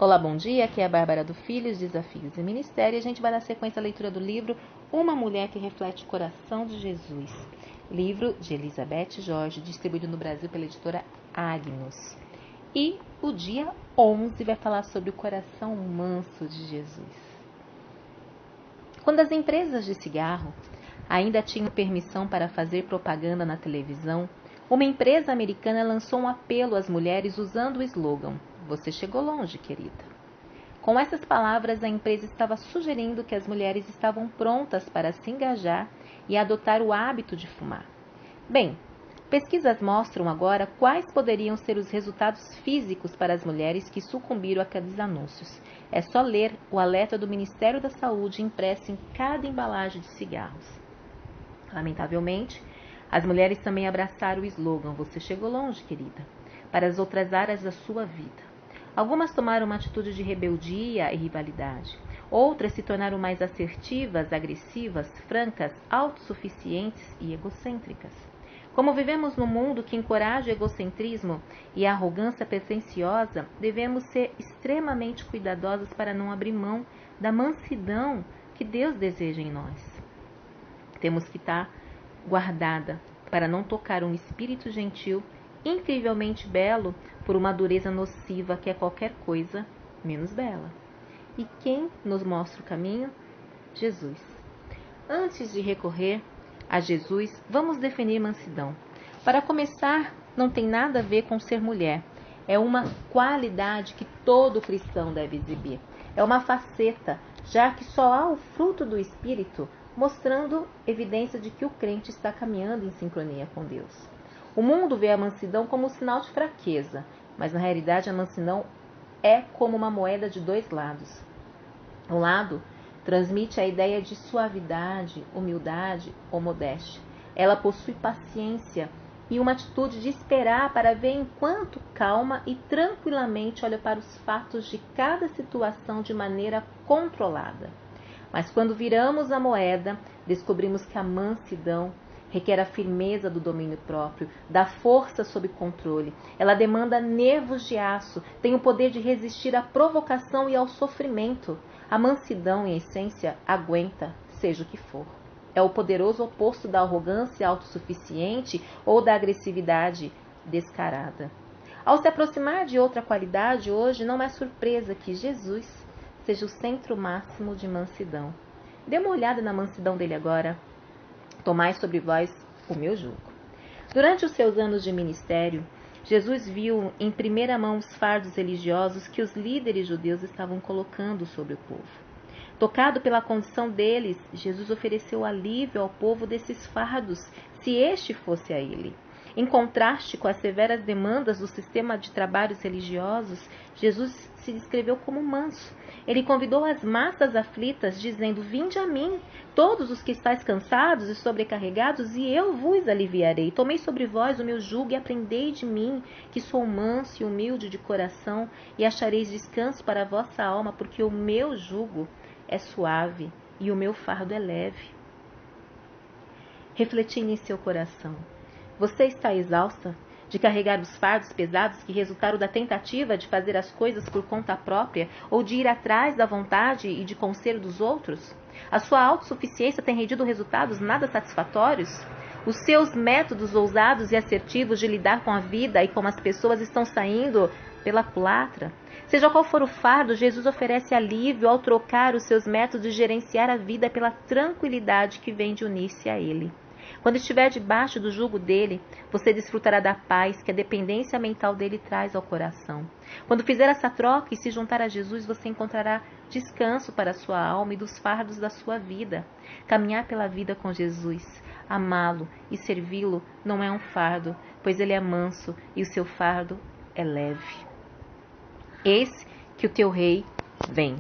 Olá, bom dia, aqui é a Bárbara do Filhos, Desafios e Ministério. A gente vai dar sequência à leitura do livro Uma Mulher que Reflete o Coração de Jesus, livro de Elizabeth Jorge, distribuído no Brasil pela editora Agnus. E o dia 11 vai falar sobre o coração manso de Jesus. Quando as empresas de cigarro ainda tinham permissão para fazer propaganda na televisão, uma empresa americana lançou um apelo às mulheres usando o slogan: "Você chegou longe, querida". Com essas palavras, a empresa estava sugerindo que as mulheres estavam prontas para se engajar e adotar o hábito de fumar. Bem, pesquisas mostram agora quais poderiam ser os resultados físicos para as mulheres que sucumbiram àqueles anúncios. É só ler o alerta do Ministério da Saúde impresso em cada embalagem de cigarros. Lamentavelmente, as mulheres também abraçaram o slogan "Você chegou longe, querida", para as outras áreas da sua vida. Algumas tomaram uma atitude de rebeldia e rivalidade. Outras se tornaram mais assertivas, agressivas, francas, autossuficientes e egocêntricas. Como vivemos num mundo que encoraja o egocentrismo e a arrogância pretensiosa, devemos ser extremamente cuidadosos para não abrir mão da mansidão que Deus deseja em nós. Temos que estar guardada para não tocar um espírito gentil, incrivelmente belo, por uma dureza nociva que é qualquer coisa menos bela. E quem nos mostra o caminho? Jesus. Antes de recorrer a Jesus, vamos definir mansidão. Para começar, não tem nada a ver com ser mulher. É uma qualidade que todo cristão deve exibir. É uma faceta, já que só há o fruto do Espírito, mostrando evidência de que o crente está caminhando em sincronia com Deus. O mundo vê a mansidão como um sinal de fraqueza, mas na realidade a mansidão é como uma moeda de dois lados. Um lado transmite a ideia de suavidade, humildade ou modéstia. Ela possui paciência e uma atitude de esperar para ver enquanto calma e tranquilamente olha para os fatos de cada situação de maneira controlada. Mas quando viramos a moeda, descobrimos que a mansidão requer a firmeza do domínio próprio, da força sob controle. Ela demanda nervos de aço, tem o poder de resistir à provocação e ao sofrimento. A mansidão, em essência, aguenta, seja o que for. É o poderoso oposto da arrogância autossuficiente ou da agressividade descarada. Ao se aproximar de outra qualidade, hoje não é surpresa que Jesus seja o centro máximo de mansidão. Dê uma olhada na mansidão dele agora. Tomai sobre vós o meu jugo. Durante os seus anos de ministério, Jesus viu em primeira mão os fardos religiosos que os líderes judeus estavam colocando sobre o povo. Tocado pela condição deles, Jesus ofereceu alívio ao povo desses fardos, se este fosse a ele. Em contraste com as severas demandas do sistema de trabalhos religiosos, Jesus se descreveu como manso. Ele convidou as massas aflitas, dizendo: "Vinde a mim, todos os que estáis cansados e sobrecarregados, e eu vos aliviarei. Tomei sobre vós o meu jugo e aprendei de mim, que sou manso e humilde de coração, e achareis descanso para a vossa alma, porque o meu jugo é suave e o meu fardo é leve." Refletindo em seu coração, você está exausta de carregar os fardos pesados que resultaram da tentativa de fazer as coisas por conta própria ou de ir atrás da vontade e de conselho dos outros? A sua autossuficiência tem rendido resultados nada satisfatórios? Os seus métodos ousados e assertivos de lidar com a vida e com as pessoas estão saindo pela culatra? Seja qual for o fardo, Jesus oferece alívio ao trocar os seus métodos de gerenciar a vida pela tranquilidade que vem de unir-se a Ele. Quando estiver debaixo do jugo dele, você desfrutará da paz que a dependência mental dele traz ao coração. Quando fizer essa troca e se juntar a Jesus, você encontrará descanso para a sua alma e dos fardos da sua vida. Caminhar pela vida com Jesus, amá-lo e servi-lo não é um fardo, pois ele é manso e o seu fardo é leve. Eis que o teu rei vem.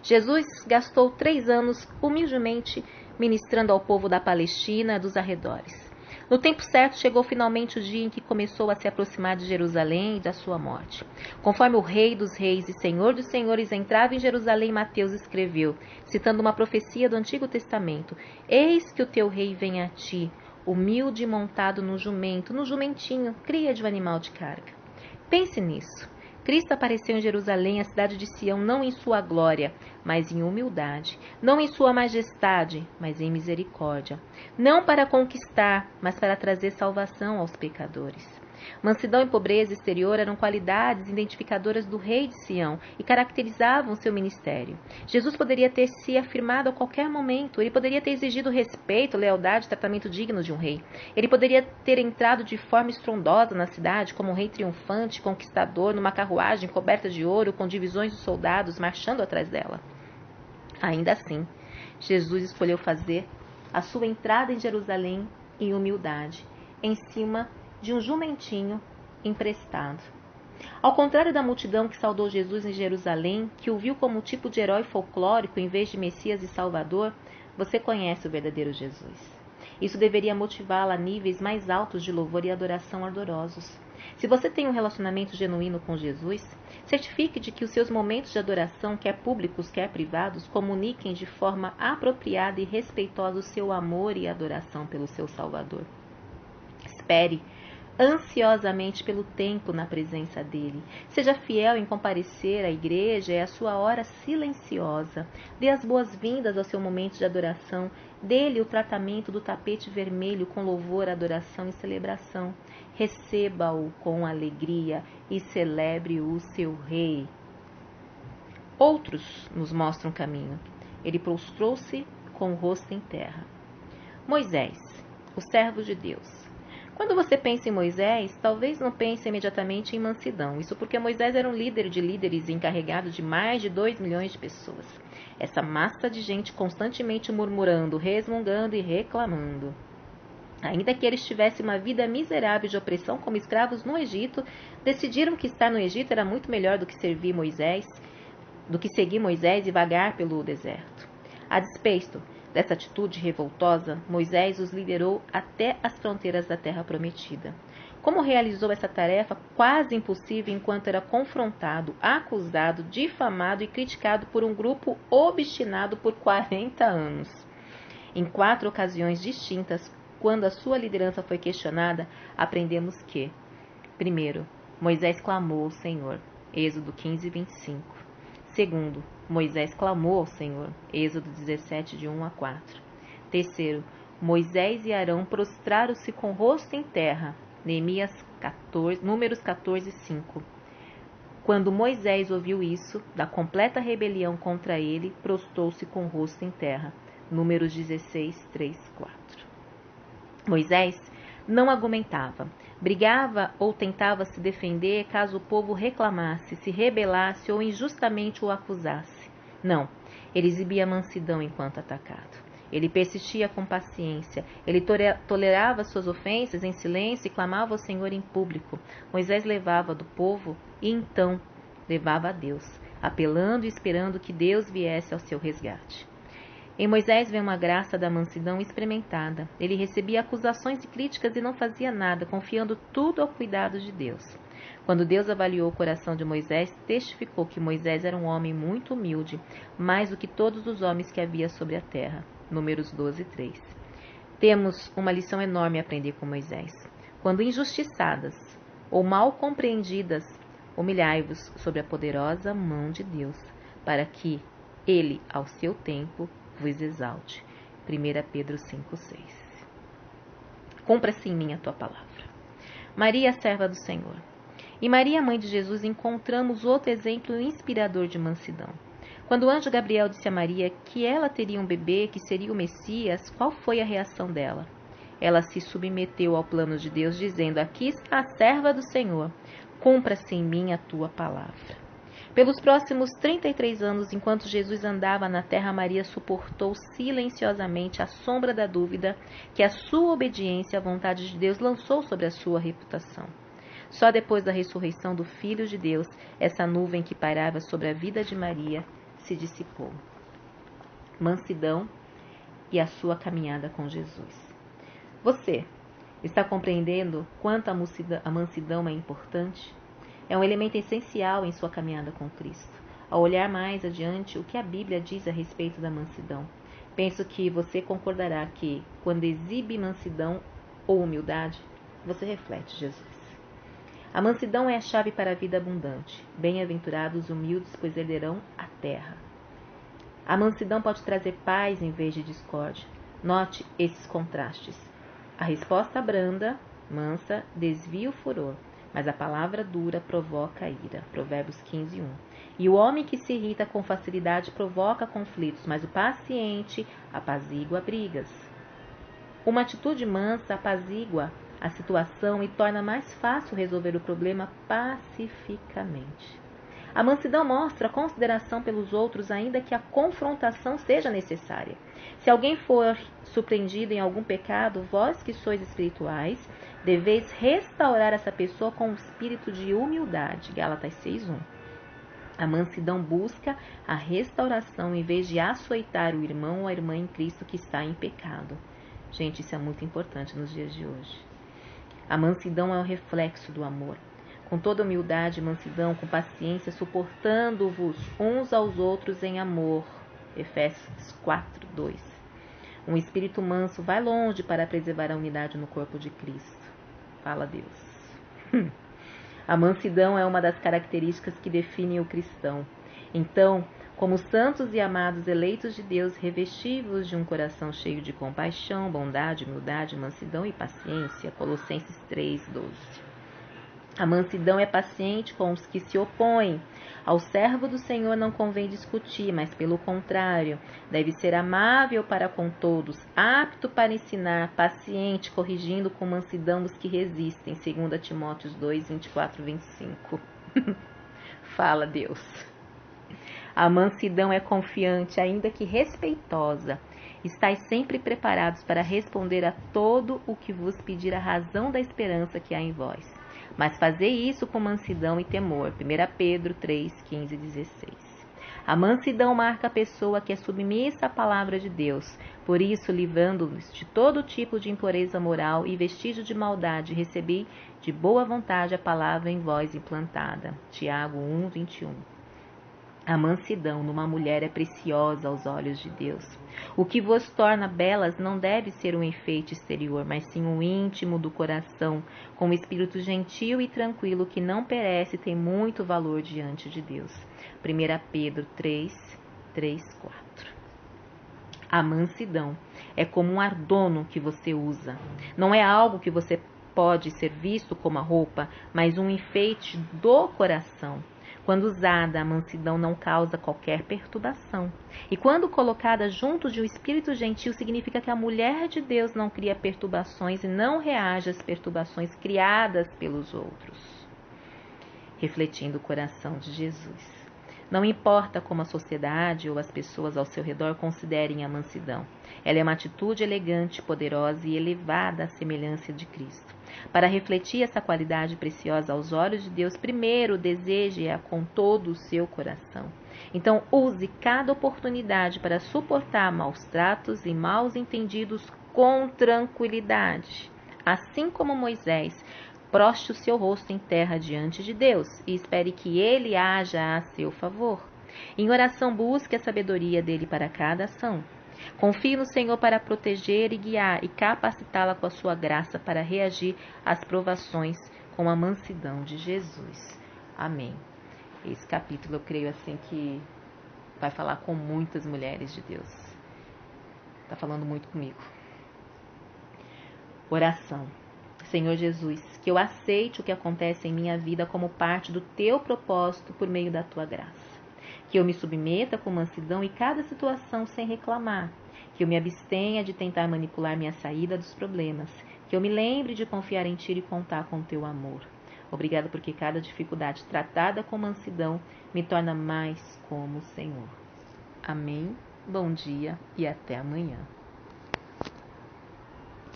Jesus gastou 3 anos humildemente ministrando ao povo da Palestina e dos arredores. No tempo certo, chegou finalmente o dia em que começou a se aproximar de Jerusalém e da sua morte. Conforme o Rei dos Reis e Senhor dos Senhores entrava em Jerusalém, Mateus escreveu, citando uma profecia do Antigo Testamento: "Eis que o teu rei vem a ti, humilde e montado no jumento, no jumentinho, cria de um animal de carga." Pense nisso. Cristo apareceu em Jerusalém, a cidade de Sião, não em sua glória, mas em humildade, não em sua majestade, mas em misericórdia, não para conquistar, mas para trazer salvação aos pecadores. Mansidão e pobreza exterior eram qualidades identificadoras do rei de Sião e caracterizavam seu ministério. Jesus poderia ter se afirmado a qualquer momento, ele poderia ter exigido respeito, lealdade e tratamento digno de um rei. Ele poderia ter entrado de forma estrondosa na cidade como um rei triunfante, conquistador, numa carruagem coberta de ouro, com divisões de soldados marchando atrás dela. Ainda assim, Jesus escolheu fazer a sua entrada em Jerusalém em humildade, em cima de um jumentinho emprestado. Ao contrário da multidão que saudou Jesus em Jerusalém, que o viu como um tipo de herói folclórico em vez de Messias e Salvador, você conhece o verdadeiro Jesus. Isso deveria motivá-la a níveis mais altos de louvor e adoração ardorosos. Se você tem um relacionamento genuíno com Jesus, certifique de que os seus momentos de adoração, quer públicos, quer privados, comuniquem de forma apropriada e respeitosa o seu amor e adoração pelo seu Salvador. Espere ansiosamente pelo tempo na presença dele. Seja fiel em comparecer à igreja, é a sua hora silenciosa. Dê as boas-vindas ao seu momento de adoração. Dê-lhe o tratamento do tapete vermelho com louvor, adoração e celebração. Receba-o com alegria e celebre o seu rei. Outros nos mostram o caminho. Ele prostrou-se com o rosto em terra. Moisés, o servo de Deus. Quando você pensa em Moisés, talvez não pense imediatamente em mansidão. Isso porque Moisés era um líder de líderes encarregado de mais de 2 milhões de pessoas. Essa massa de gente constantemente murmurando, resmungando e reclamando. Ainda que eles tivessem uma vida miserável de opressão como escravos no Egito, decidiram que estar no Egito era muito melhor do que seguir Moisés e vagar pelo deserto. A despeito dessa atitude revoltosa, Moisés os liderou até as fronteiras da terra prometida. Como realizou essa tarefa quase impossível enquanto era confrontado, acusado, difamado e criticado por um grupo obstinado por 40 anos? Em 4 ocasiões distintas, quando a sua liderança foi questionada, aprendemos que, primeiro, Moisés clamou ao Senhor, Êxodo 15, 25. Segundo, Moisés clamou ao Senhor, Êxodo 17, de 1 a 4. Terceiro, Moisés e Arão prostraram-se com o rosto em terra, Números 14, 5. Quando Moisés ouviu isso, da completa rebelião contra ele, prostrou-se com o rosto em terra, Números 16, 3, 4. Moisés não argumentava, brigava ou tentava se defender caso o povo reclamasse, se rebelasse ou injustamente o acusasse. Não, ele exibia mansidão enquanto atacado. Ele persistia com paciência, ele tolerava suas ofensas em silêncio e clamava ao Senhor em público. Moisés levava do povo e então levava a Deus, apelando e esperando que Deus viesse ao seu resgate. Em Moisés vem uma graça da mansidão experimentada. Ele recebia acusações e críticas e não fazia nada, confiando tudo ao cuidado de Deus. Quando Deus avaliou o coração de Moisés, testificou que Moisés era um homem muito humilde, mais do que todos os homens que havia sobre a terra. Números 12, 3. Temos uma lição enorme a aprender com Moisés. Quando injustiçadas ou mal compreendidas, humilhai-vos sobre a poderosa mão de Deus, para que ele, ao seu tempo, vos exalte. 1 Pedro 5, 6. Cumpra-se em mim a tua palavra. Maria, serva do Senhor. Em Maria, mãe de Jesus, encontramos outro exemplo inspirador de mansidão. Quando o anjo Gabriel disse a Maria que ela teria um bebê, que seria o Messias, qual foi a reação dela? Ela se submeteu ao plano de Deus, dizendo: aqui está a serva do Senhor, cumpra-se em mim a tua palavra. Pelos próximos 33 anos, enquanto Jesus andava na terra, Maria suportou silenciosamente a sombra da dúvida que a sua obediência à vontade de Deus lançou sobre a sua reputação. Só depois da ressurreição do Filho de Deus, essa nuvem que pairava sobre a vida de Maria se dissipou. Mansidão e a sua caminhada com Jesus. Você está compreendendo quanto a mansidão é importante? É um elemento essencial em sua caminhada com Cristo. Ao olhar mais adiante o que a Bíblia diz a respeito da mansidão, penso que você concordará que, quando exibe mansidão ou humildade, você reflete Jesus. A mansidão é a chave para a vida abundante. Bem-aventurados os humildes, pois herderão a terra. A mansidão pode trazer paz em vez de discórdia. Note esses contrastes. A resposta branda, mansa, desvia o furor, mas a palavra dura provoca a ira. Provérbios 15:1. E o homem que se irrita com facilidade provoca conflitos, mas o paciente apazigua brigas. Uma atitude mansa apazigua a situação e torna mais fácil resolver o problema pacificamente. A mansidão mostra consideração pelos outros, ainda que a confrontação seja necessária. Se alguém for surpreendido em algum pecado, vós que sois espirituais, deveis restaurar essa pessoa com um espírito de humildade. Gálatas 6:1. A mansidão busca a restauração em vez de açoitar o irmão ou a irmã em Cristo que está em pecado. Gente, isso é muito importante nos dias de hoje. A mansidão é o reflexo do amor. Com toda humildade e mansidão, com paciência, suportando-vos uns aos outros em amor. Efésios 4:2. Um espírito manso vai longe para preservar a unidade no corpo de Cristo. Fala Deus. A mansidão é uma das características que definem o cristão. Então, como santos e amados eleitos de Deus, revesti-vos de um coração cheio de compaixão, bondade, humildade, mansidão e paciência. Colossenses 3:12. A mansidão é paciente com os que se opõem. Ao servo do Senhor não convém discutir, mas pelo contrário, deve ser amável para com todos, apto para ensinar, paciente, corrigindo com mansidão os que resistem. 2 Timóteo 2:24-25. Fala Deus. A mansidão é confiante, ainda que respeitosa. Estais sempre preparados para responder a todo o que vos pedir a razão da esperança que há em vós. Mas fazei isso com mansidão e temor. 1 Pedro 3:15-16. A mansidão marca a pessoa que é submissa à palavra de Deus. Por isso, livrando-nos de todo tipo de impureza moral e vestígio de maldade, recebi de boa vontade a palavra em vós implantada. Tiago 1:21. A mansidão numa mulher é preciosa aos olhos de Deus. O que vos torna belas não deve ser um enfeite exterior, mas sim um íntimo do coração, com um espírito gentil e tranquilo que não perece e tem muito valor diante de Deus. 1 Pedro 3:4. A mansidão é como um adorno que você usa. Não é algo que você pode ser visto como a roupa, mas um enfeite do coração. Quando usada, a mansidão não causa qualquer perturbação. E quando colocada junto de um espírito gentil, significa que a mulher de Deus não cria perturbações e não reage às perturbações criadas pelos outros. Refletindo o coração de Jesus. Não importa como a sociedade ou as pessoas ao seu redor considerem a mansidão. Ela é uma atitude elegante, poderosa e elevada à semelhança de Cristo. Para refletir essa qualidade preciosa aos olhos de Deus, primeiro deseje-a com todo o seu coração. Então, use cada oportunidade para suportar maus tratos e maus entendidos com tranquilidade. Assim como Moisés, proste o seu rosto em terra diante de Deus e espere que Ele haja a seu favor. Em oração, busque a sabedoria dele para cada ação. Confie no Senhor para proteger e guiar e capacitá-la com a sua graça para reagir às provações com a mansidão de Jesus. Amém. Esse capítulo eu creio assim que vai falar com muitas mulheres de Deus. Está falando muito comigo. Oração. Senhor Jesus, que eu aceite o que acontece em minha vida como parte do teu propósito por meio da tua graça. Que eu me submeta com mansidão em cada situação sem reclamar. Que eu me abstenha de tentar manipular minha saída dos problemas. Que eu me lembre de confiar em ti e contar com o teu amor. Obrigada porque cada dificuldade tratada com mansidão me torna mais como o Senhor. Amém, bom dia e até amanhã.